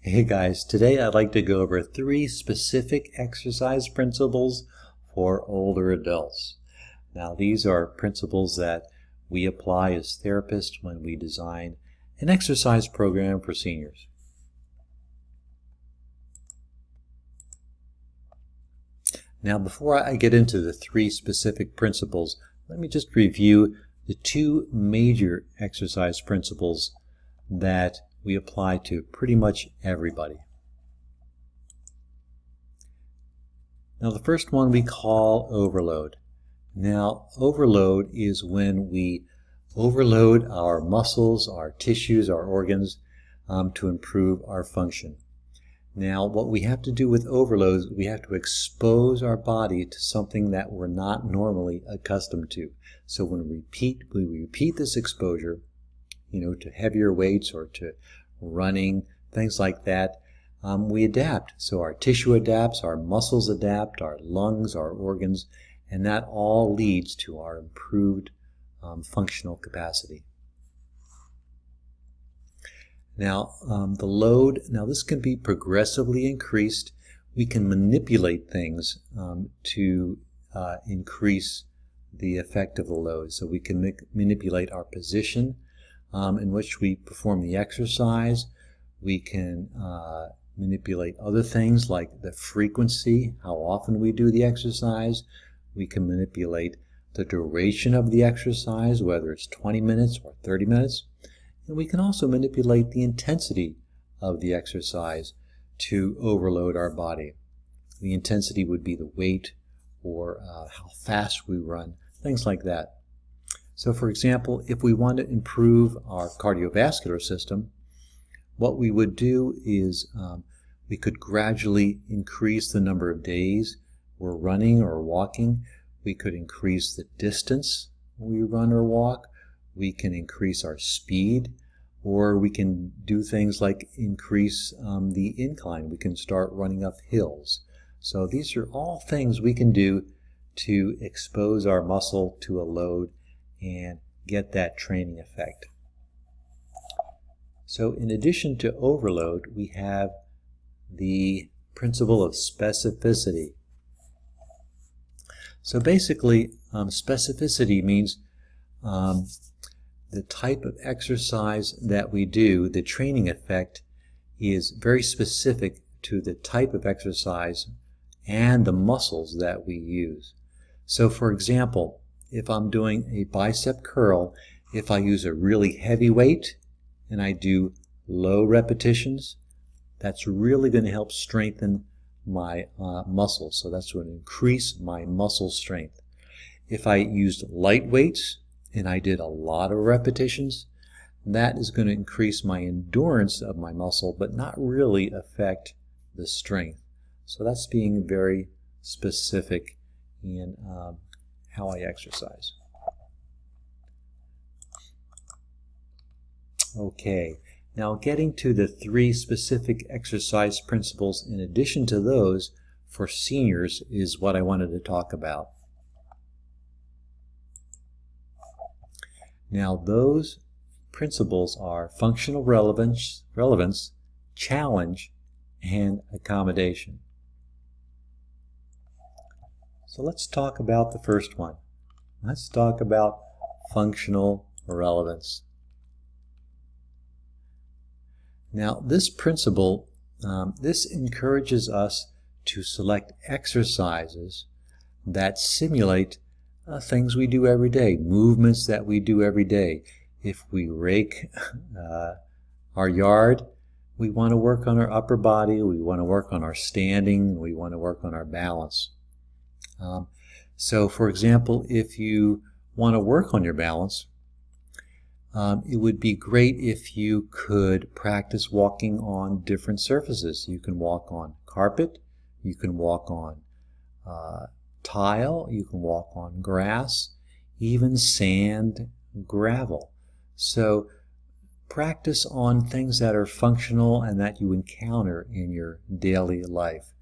Hey guys, today I'd like to go over 3 specific exercise principles for older adults. Now these are principles that we apply as therapists when we design an exercise program for seniors. Now before I get into the 3 specific principles, let me just review the 2 major exercise principles that we apply to pretty much everybody. Now the first one we call overload. Now overload is when we overload our muscles, our tissues, our organs to improve our function. Now what we have to do with overload is we have to expose our body to something that we're not normally accustomed to. So when we repeat this exposure, to heavier weights or to running, things like that, we adapt. So our tissue adapts, our muscles adapt, our lungs, our organs, and that all leads to our improved functional capacity. Now the load, this can be progressively increased. We can manipulate things to increase the effect of the load. So we can manipulate our position in which we perform the exercise. We can manipulate other things like the frequency, how often we do the exercise. We can manipulate the duration of the exercise, whether it's 20 minutes or 30 minutes. And we can also manipulate the intensity of the exercise to overload our body. The intensity would be the weight or how fast we run, things like that. So for example, if we want to improve our cardiovascular system, what we would do is we could gradually increase the number of days we're running or walking. We could increase the distance we run or walk. We can increase our speed, or we can do things like increase the incline. We can start running up hills. So these are all things we can do to expose our muscle to a load and get that training effect. So in addition to overload, we have the principle of specificity. So basically, specificity means the type of exercise that we do, the training effect is very specific to the type of exercise and the muscles that we use. So for example, if I'm doing a bicep curl, if I use a really heavy weight and I do low repetitions, that's really going to help strengthen my muscles. So that's going to increase my muscle strength. If I used light weights and I did a lot of repetitions, that is going to increase my endurance of my muscle, but not really affect the strength. So that's being very specific in how I exercise. Okay, now getting to the 3 specific exercise principles in addition to those for seniors is what I wanted to talk about. Now those principles are functional relevance, challenge, and accommodation. So let's talk about the first one. Let's talk about functional relevance. Now this principle, this encourages us to select exercises that simulate things we do every day, movements that we do every day. If we rake our yard, we want to work on our upper body, we want to work on our standing, we want to work on our balance. So for example, if you want to work on your balance, it would be great if you could practice walking on different surfaces. You can walk on carpet, you can walk on tile, you can walk on grass, even sand, gravel. So practice on things that are functional and that you encounter in your daily life.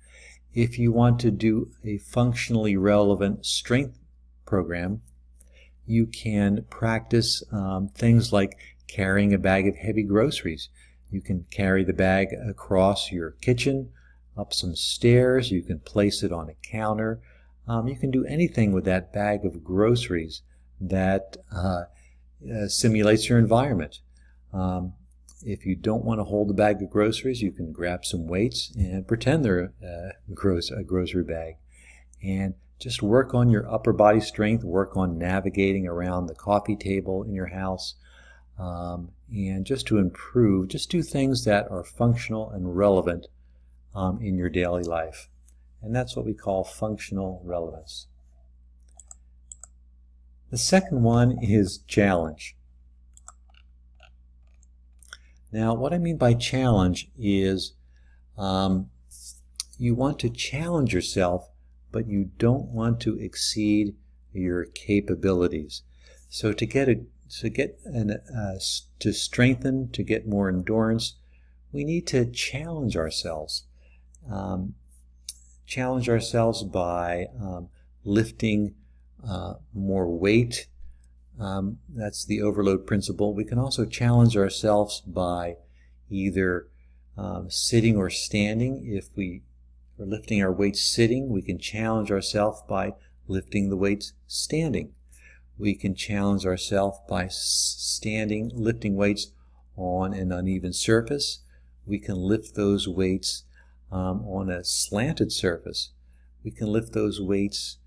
If you want to do a functionally relevant strength program, you can practice things like carrying a bag of heavy groceries. You can carry the bag across your kitchen, up some stairs. You can place it on a counter. You can do anything with that bag of groceries that simulates your environment. If you don't want to hold a bag of groceries, you can grab some weights and pretend they're a grocery bag. And just work on your upper body strength, work on navigating around the coffee table in your house. And just to improve, just do things that are functional and relevant in your daily life. And that's what we call functional relevance. The second one is challenge. Now, what I mean by challenge is you want to challenge yourself, but you don't want to exceed your capabilities. So to strengthen, to get more endurance, we need to challenge ourselves. Challenge ourselves by lifting more weight. That's the overload principle. We can also challenge ourselves by either sitting or standing. If we are lifting our weights sitting, we can challenge ourselves by lifting the weights standing. We can challenge ourselves by lifting weights on an uneven surface. We can lift those weights on a slanted surface. We can lift those weights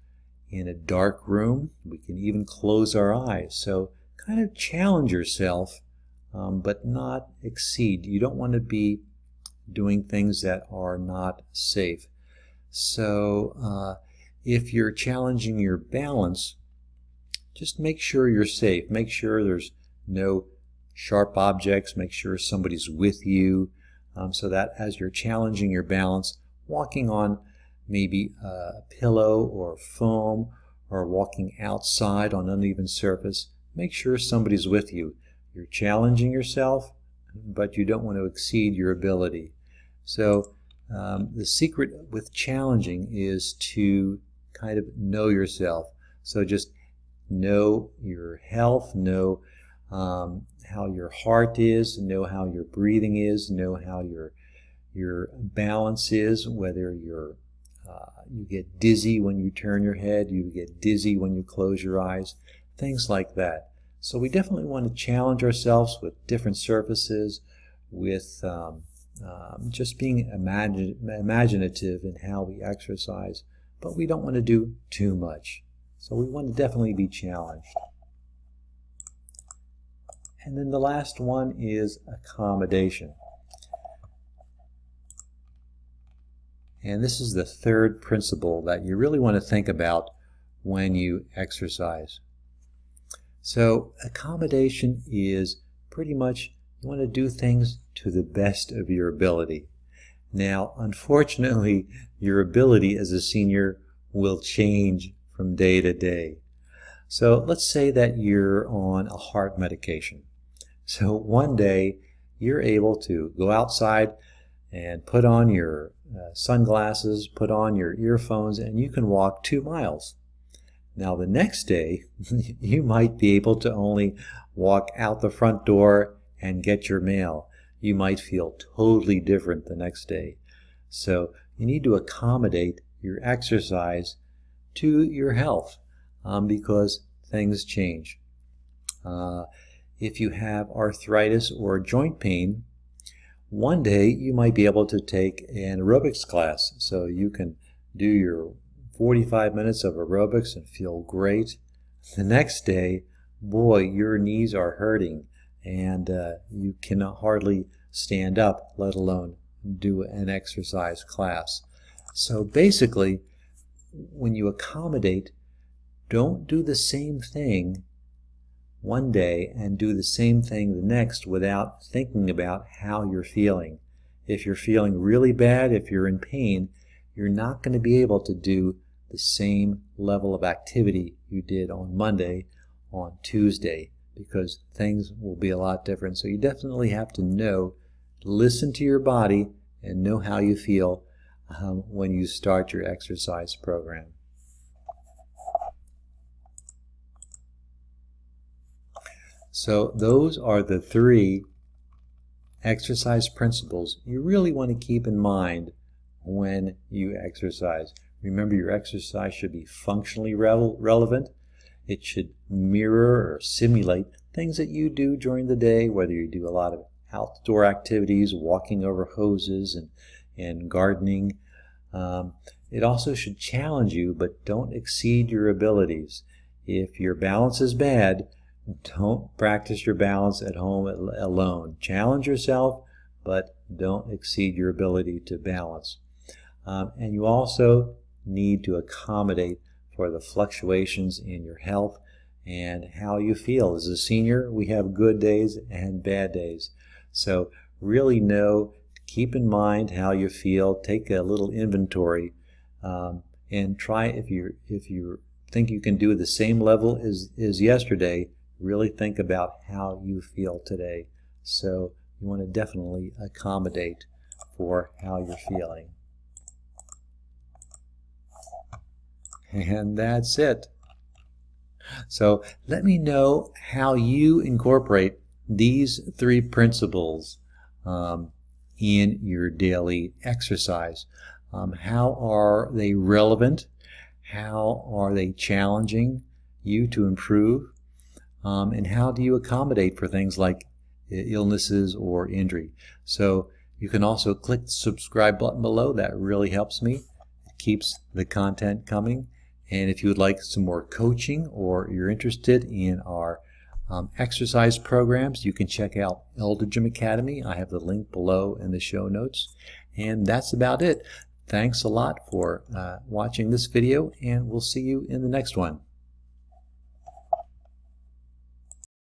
in a dark room. We can even close our eyes. So kind of challenge yourself, but not exceed. You don't want to be doing things that are not safe. So if you're challenging your balance, just make sure you're safe. Make sure there's no sharp objects. Make sure somebody's with you, so that as you're challenging your balance, walking on maybe a pillow or foam or walking outside on uneven surface, make sure somebody's with you. You're challenging yourself, but you don't want to exceed your ability. So the secret with challenging is to kind of know yourself. So just know your health, know how your heart is, know how your breathing is, know how your balance is, whether you get dizzy when you turn your head, you get dizzy when you close your eyes, things like that. So we definitely want to challenge ourselves with different surfaces, with just being imaginative in how we exercise, but we don't want to do too much. So we want to definitely be challenged. And then the last one is accommodation. And this is the third principle that you really want to think about when you exercise. So accommodation is pretty much you want to do things to the best of your ability. Now, unfortunately, your ability as a senior will change from day to day. So let's say that you're on a heart medication. So one day you're able to go outside and put on your sunglasses, put on your earphones, and you can walk 2 miles. Now the next day you might be able to only walk out the front door and get your mail. You might feel totally different the next day. So you need to accommodate your exercise to your health because things change. If you have arthritis or joint pain, one day you might be able to take an aerobics class. So you can do your 45 minutes of aerobics and feel great. The next day, boy, your knees are hurting and you can hardly stand up, let alone do an exercise class. So basically, when you accommodate, don't do the same thing one day and do the same thing the next without thinking about how you're feeling. If you're feeling really bad, if you're in pain, you're not going to be able to do the same level of activity you did on Monday on Tuesday, because things will be a lot different. So you definitely have to listen to your body and know how you feel when you start your exercise program. So those are the 3 exercise principles you really want to keep in mind when you exercise. Remember, your exercise should be functionally relevant. It should mirror or simulate things that you do during the day, whether you do a lot of outdoor activities, walking over hoses and gardening. It also should challenge you, but don't exceed your abilities. If your balance is bad, don't practice your balance at home alone. Challenge yourself, but don't exceed your ability to balance. And you also need to accommodate for the fluctuations in your health and how you feel. As a senior, we have good days and bad days. So really keep in mind how you feel, take a little inventory, and try, if you think you can do the same level as yesterday, really think about how you feel today. So you want to definitely accommodate for how you're feeling. And that's it. So let me know how you incorporate these 3 principles in your daily exercise. How are they relevant? How are they challenging you to improve? And how do you accommodate for things like illnesses or injury? So you can also click the subscribe button below. That really helps me. It keeps the content coming. And if you would like some more coaching or you're interested in our exercise programs, you can check out Eldergym Academy. I have the link below in the show notes. And that's about it. Thanks a lot for watching this video, and we'll see you in the next one.